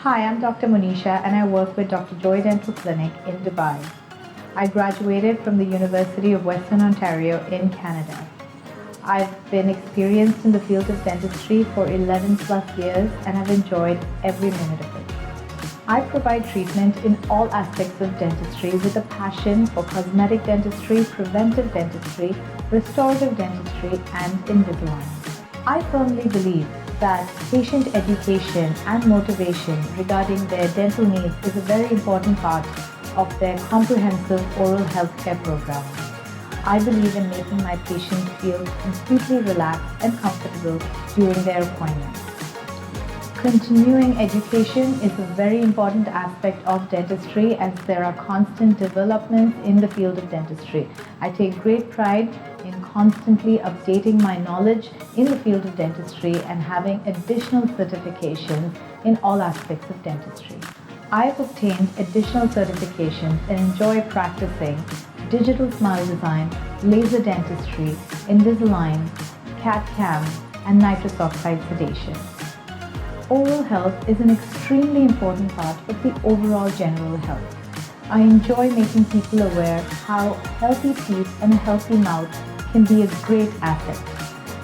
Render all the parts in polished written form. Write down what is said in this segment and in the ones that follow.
Hi, I'm Dr. Monisha and I work with Dr. Joy Dental Clinic in Dubai. I graduated from the University of Western Ontario in Canada. I've been experienced in the field of dentistry for 11 plus years and I've enjoyed every minute of it. I provide treatment in all aspects of dentistry with a passion for cosmetic dentistry, preventive dentistry, restorative dentistry, and Invisalign. I firmly believe that patient education and motivation regarding their dental needs is a very important part of their comprehensive oral health care program. I believe in making my patients feel completely relaxed and comfortable during their appointments. Continuing education is a very important aspect of dentistry as there are constant developments in the field of dentistry. I take great pride in constantly updating my knowledge in the field of dentistry and having additional certifications in all aspects of dentistry. I've obtained additional certifications and enjoy practicing digital smile design, laser dentistry, Invisalign, CAD/CAM, and nitrous oxide sedation. Oral health is an extremely important part of the overall general health. I enjoy making people aware how healthy teeth and a healthy mouth can be a great asset.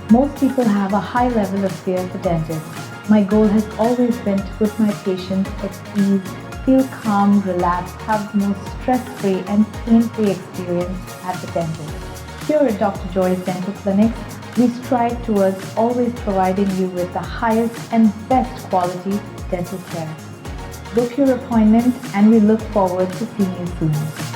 Most people have a high level of fear for dentists. My goal has always been to put my patients at ease, feel calm, relaxed, have the most stress-free and pain-free experience at the dentist. Here at Dr. Joy's Dental Clinic, we strive towards always providing you with the highest and best quality dental care. Book your appointment and we look forward to seeing you soon.